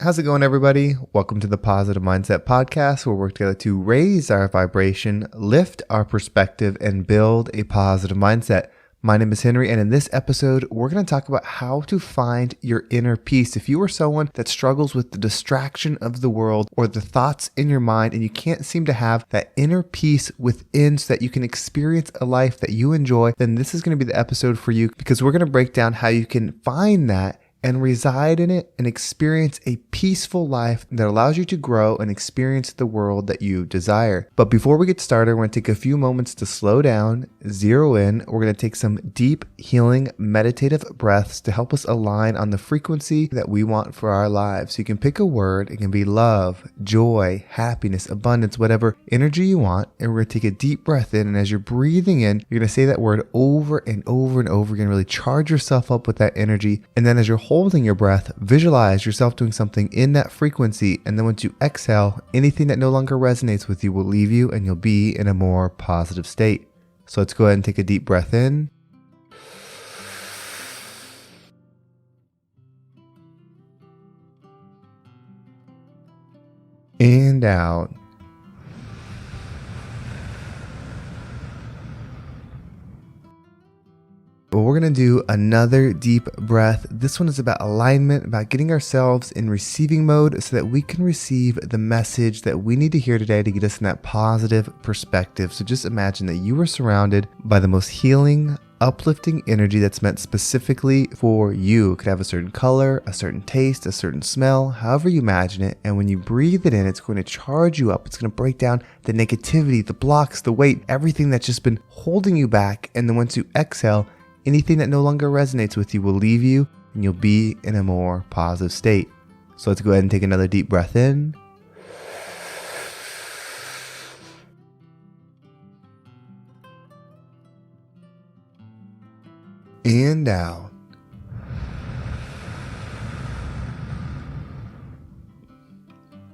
How's it going, everybody? Welcome to the Positive Mindset Podcast, where we work together to raise our vibration, lift our perspective, and build a positive mindset. My name is Henry, and in this episode, we're going to talk about how to find your inner peace. If you are someone that struggles with the distraction of the world or the thoughts in your mind, and you can't seem to have that inner peace within so that you can experience a life that you enjoy, then this is going to be the episode for you, because we're going to break down how you can find that and reside in it and experience a peaceful life that allows you to grow and experience the world that you desire. But before we get started, we're going to take a few moments to slow down, zero in. We're going to take some deep, healing, meditative breaths to help us align on the frequency that we want for our lives. So you can pick a word. It can be love, joy, happiness, abundance, whatever energy you want. And we're going to take a deep breath in. And as you're breathing in, you're going to say that word over and over and over again. Really charge yourself up with that energy. And then as you're holding your breath, visualize yourself doing something in that frequency. And then once you exhale, anything that no longer resonates with you will leave you and you'll be in a more positive state. So let's go ahead and take a deep breath in. And out. Well, we're going to do another deep breath. This one is about alignment, about getting ourselves in receiving mode so that we can receive the message that we need to hear today to get us in that positive perspective. So just imagine that you are surrounded by the most healing, uplifting energy that's meant specifically for you. It could have a certain color, a certain taste, a certain smell, however you imagine it. And when you breathe it in, it's going to charge you up. It's going to break down the negativity, the blocks, the weight, everything that's just been holding you back. And then once you exhale, anything that no longer resonates with you will leave you and you'll be in a more positive state. So let's go ahead and take another deep breath in. And out.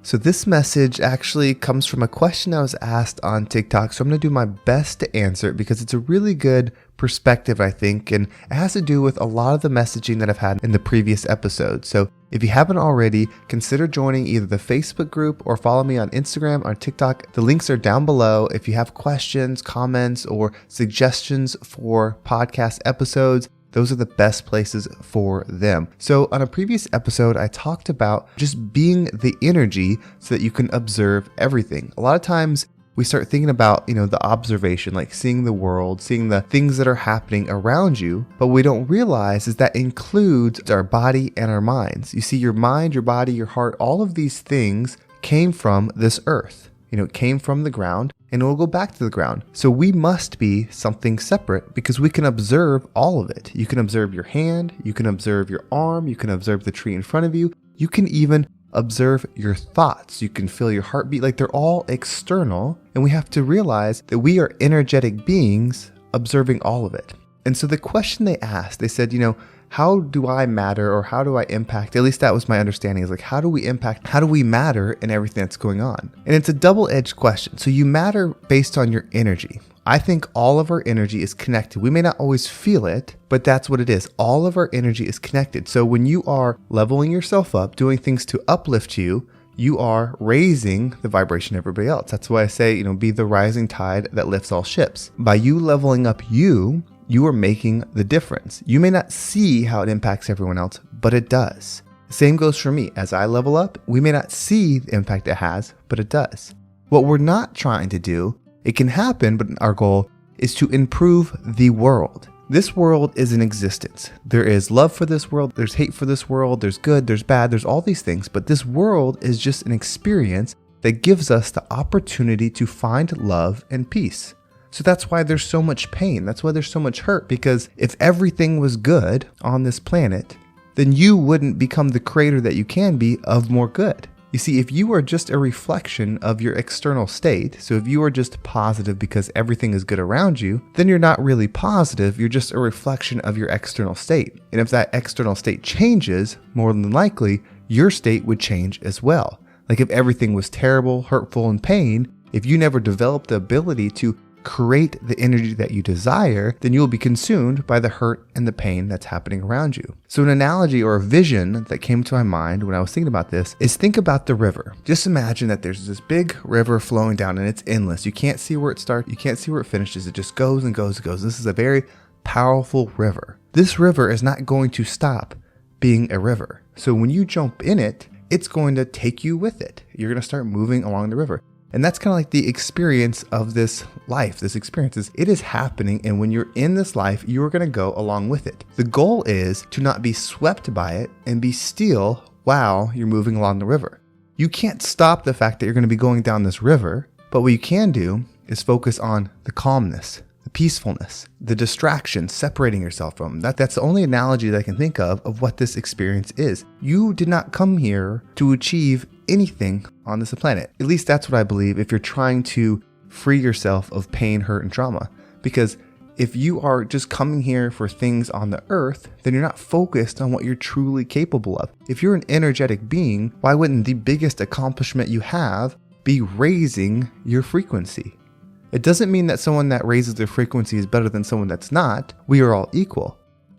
So this message actually comes from a question I was asked on TikTok. So I'm going to do my best to answer it because it's a really good perspective, I think, and it has to do with a lot of the messaging that I've had in the previous episode. So if you haven't already, consider joining either the Facebook group or follow me on Instagram or TikTok. The links are down below. If you have questions, comments, or suggestions for podcast episodes, those are the best places for them. So on a previous episode, I talked about just being the energy so that you can observe everything. A lot of times we start thinking about, the observation, like seeing the world, seeing the things that are happening around you. But what we don't realize is that includes our body and our minds. You see, your mind, your body, your heart, all of these things came from this earth. It came from the ground and it will go back to the ground. So we must be something separate because we can observe all of it. You can observe your hand, you can observe your arm, you can observe the tree in front of you. You can even observe your thoughts. You can feel your heartbeat. Like they're all external. And we have to realize that we are energetic beings observing all of it. And so the question they asked, they said, how do I matter or how do I impact? At least that was my understanding, is like, how do we impact? How do we matter in everything that's going on? And it's a double-edged question. So you matter based on your energy. I think all of our energy is connected. We may not always feel it, but that's what it is. All of our energy is connected. So when you are leveling yourself up, doing things to uplift you, you are raising the vibration of everybody else. That's why I say, be the rising tide that lifts all ships. By you leveling up you are making the difference. You may not see how it impacts everyone else, but it does. Same goes for me. As I level up, we may not see the impact it has, but it does. What we're not trying to do, it can happen, but our goal is to improve the world. This world is in existence. There is love for this world. There's hate for this world. There's good, there's bad, there's all these things. But this world is just an experience that gives us the opportunity to find love and peace. So that's why there's so much pain. That's why there's so much hurt, because if everything was good on this planet, then you wouldn't become the creator that you can be of more good. You see, if you are just a reflection of your external state, so if you are just positive because everything is good around you, then you're not really positive, you're just a reflection of your external state. And if that external state changes, more than likely, your state would change as well. Like if everything was terrible, hurtful, and pain, if you never developed the ability to create the energy that you desire, then you'll be consumed by the hurt and the pain that's happening around you. So an analogy or a vision that came to my mind when I was thinking about this is think about the river. Just imagine that there's this big river flowing down and it's endless. You can't see where it starts. You can't see where it finishes. It just goes and goes and goes. This is a very powerful river. This river is not going to stop being a river. So when you jump in it, it's going to take you with it. You're going to start moving along the river. And that's kind of like the experience of this life. This experience is, it is happening. And when you're in this life, you're going to go along with it. The goal is to not be swept by it and be still while you're moving along the river. You can't stop the fact that you're going to be going down this river, but what you can do is focus on the calmness, the peacefulness, the distraction, separating yourself from that. That's the only analogy that I can think of what this experience is. You did not come here to achieve anything on this planet. At least that's what I believe if you're trying to free yourself of pain, hurt, and trauma. Because if you are just coming here for things on the earth, then you're not focused on what you're truly capable of. If you're an energetic being, why wouldn't the biggest accomplishment you have be raising your frequency? It doesn't mean that someone that raises their frequency is better than someone that's not. We are all equal.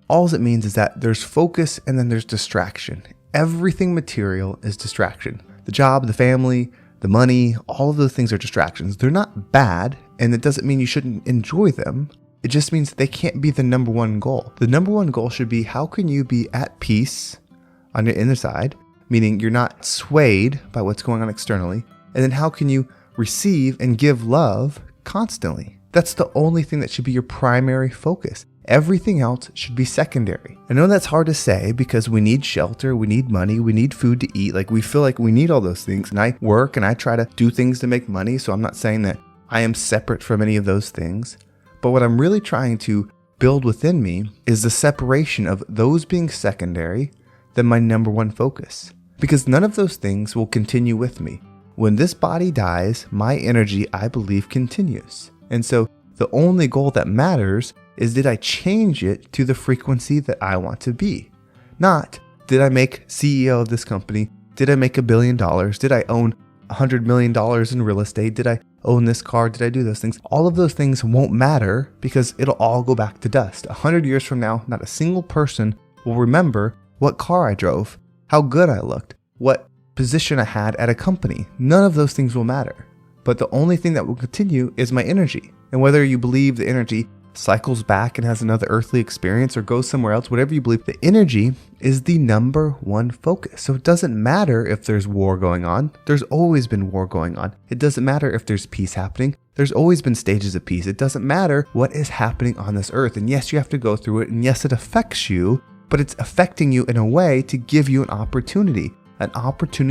All it means is that there's focus and then there's distraction. Everything material is distraction. The job, the family, the money, all of those things are distractions. They're not bad, and it doesn't mean you shouldn't enjoy them. It just means they can't be the number one goal. The number one goal should be, how can you be at peace on your inner side, meaning you're not swayed by what's going on externally, and then how can you receive and give love constantly? That's the only thing that should be your primary focus. Everything else should be secondary. I know that's hard to say because we need shelter, we need money, we need food to eat. Like, we feel like we need all those things. And I work and I try to do things to make money. So I'm not saying that I am separate from any of those things. But what I'm really trying to build within me is the separation of those being secondary than my number one focus. Because none of those things will continue with me. When this body dies, my energy, I believe, continues. And so the only goal that matters is, did I change it to the frequency that I want to be? Not, did I make CEO of this company? Did I make $1 billion? Did I own $100 million in real estate? Did I own this car? Did I do those things? All of those things won't matter because it'll all go back to dust. 100 years from now, not a single person will remember what car I drove, how good I looked, what position I had at a company. None of those things will matter. But the only thing that will continue is my energy. And whether you believe the energy cycles back and has another earthly experience or goes somewhere else, whatever you believe, the energy is the number one focus. So it doesn't matter if there's war going on. There's always been war going on. It doesn't matter if there's peace happening. There's always been stages of peace. It doesn't matter what is happening on this earth. And yes, you have to go through it. And yes, it affects you, but it's affecting you in a way to give you an opportunity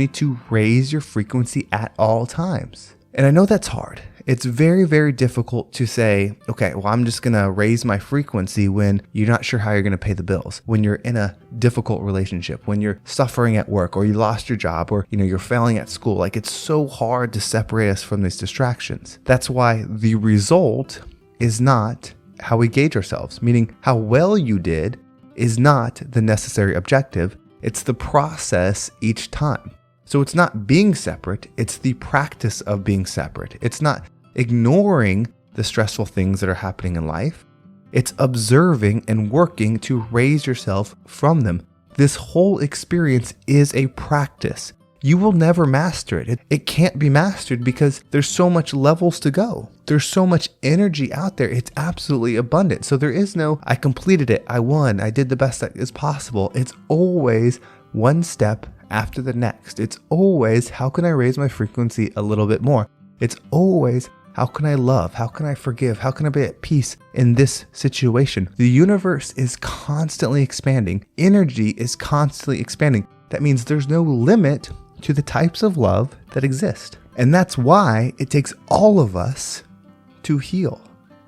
to raise your frequency at all times. And I know that's hard. It's very, very difficult to say, okay, well, I'm just going to raise my frequency when you're not sure how you're going to pay the bills, when you're in a difficult relationship, when you're suffering at work, or you lost your job, or you're failing at school. Like, it's so hard to separate us from these distractions. That's why the result is not how we gauge ourselves, meaning how well you did is not the necessary objective. It's the process each time. So it's not being separate, it's the practice of being separate. It's not ignoring the stressful things that are happening in life. It's observing and working to raise yourself from them. This whole experience is a practice. You will never master it. It can't be mastered because there's so much levels to go. There's so much energy out there. It's absolutely abundant. So there is no, I completed it, I won, I did the best that is possible. It's always one step after the next. It's always, how can I raise my frequency a little bit more? It's always, how can I love? How can I forgive? How can I be at peace in this situation? The universe is constantly expanding. Energy is constantly expanding. That means there's no limit to the types of love that exist. And that's why it takes all of us to heal.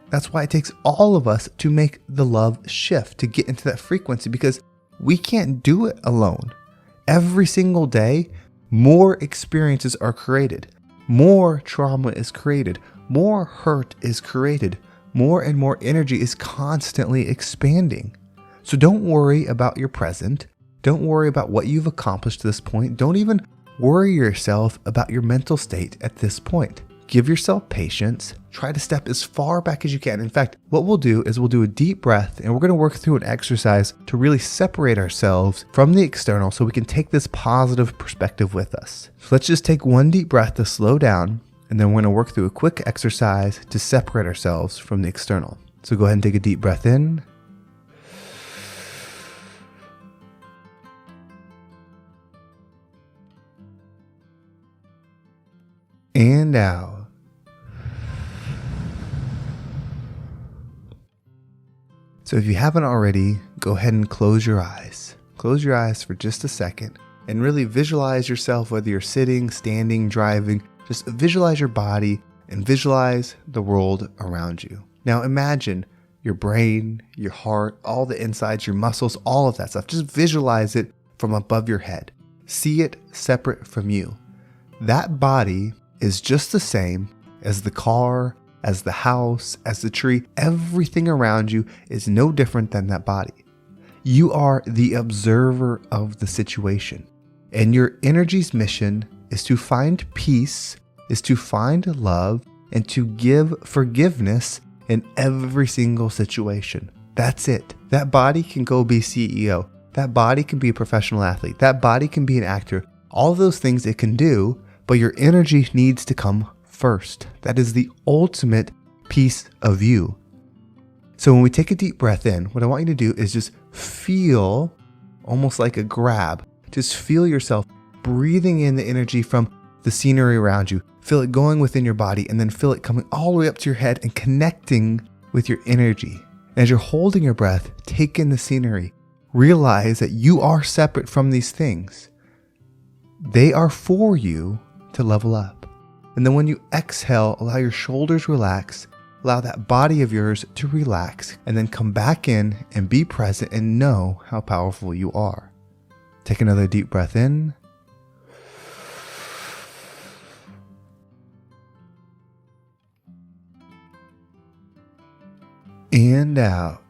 That's why it takes all of us to make the love shift, to get into that frequency, because we can't do it alone. Every single day, more experiences are created. More trauma is created. More hurt is created. More and more energy is constantly expanding. So don't worry about your present. Don't worry about what you've accomplished to this point. Don't even worry yourself about your mental state at this point. Give yourself patience. Try to step as far back as you can. In fact, what we'll do is we'll do a deep breath and we're going to work through an exercise to really separate ourselves from the external so we can take this positive perspective with us. So let's just take one deep breath to slow down, and then we're going to work through a quick exercise to separate ourselves from the external. So go ahead and take a deep breath in. And out. So if you haven't already, go ahead and close your eyes. Close your eyes for just a second and really visualize yourself, whether you're sitting, standing, driving. Just visualize your body and visualize the world around you. Now imagine your brain, your heart, all the insides, your muscles, all of that stuff. Just visualize it from above your head. See it separate from you. That body is just the same as the car, as the house, as the tree. Everything around you is no different than that body. You are the observer of the situation. And your energy's mission is to find peace, is to find love, and to give forgiveness in every single situation. That's it. That body can go be CEO. That body can be a professional athlete. That body can be an actor. All of those things it can do, but your energy needs to come first. That is the ultimate piece of you. So when we take a deep breath in, what I want you to do is just feel almost like a grab. Just feel yourself breathing in the energy from the scenery around you. Feel it going within your body, and then feel it coming all the way up to your head and connecting with your energy. And as you're holding your breath, take in the scenery. Realize that you are separate from these things. They are for you to level up. And then when you exhale, allow your shoulders relax, allow that body of yours to relax, and then come back in and be present and know how powerful you are. Take another deep breath in. And out.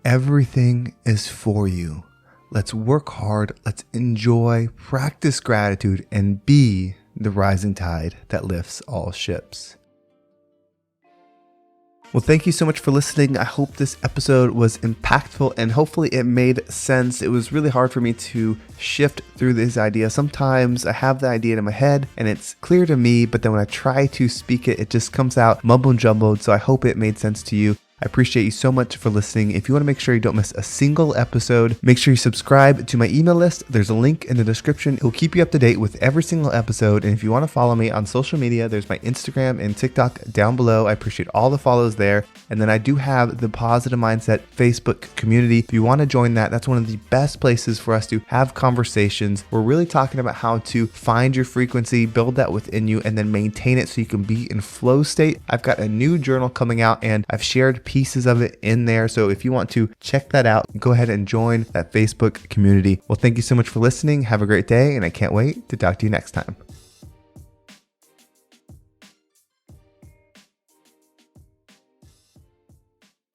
Everything is for you. Let's work hard, let's enjoy, practice gratitude, and be the rising tide that lifts all ships. Well, thank you so much for listening. I hope this episode was impactful and hopefully it made sense. It was really hard for me to shift through this idea. Sometimes I have the idea in my head and it's clear to me, but then when I try to speak it, it just comes out mumbled jumbled. So I hope it made sense to you. I appreciate you so much for listening. If you want to make sure you don't miss a single episode, make sure you subscribe to my email list. There's a link in the description. It will keep you up to date with every single episode. And if you want to follow me on social media, there's my Instagram and TikTok down below. I appreciate all the follows there. And then I do have the Positive Mindset Facebook community. If you want to join that, that's one of the best places for us to have conversations. We're really talking about how to find your frequency, build that within you, and then maintain it so you can be in flow state. I've got a new journal coming out and I've shared pieces of it in there. So if you want to check that out, go ahead and join that Facebook community. Well, thank you so much for listening. Have a great day, and I can't wait to talk to you next time.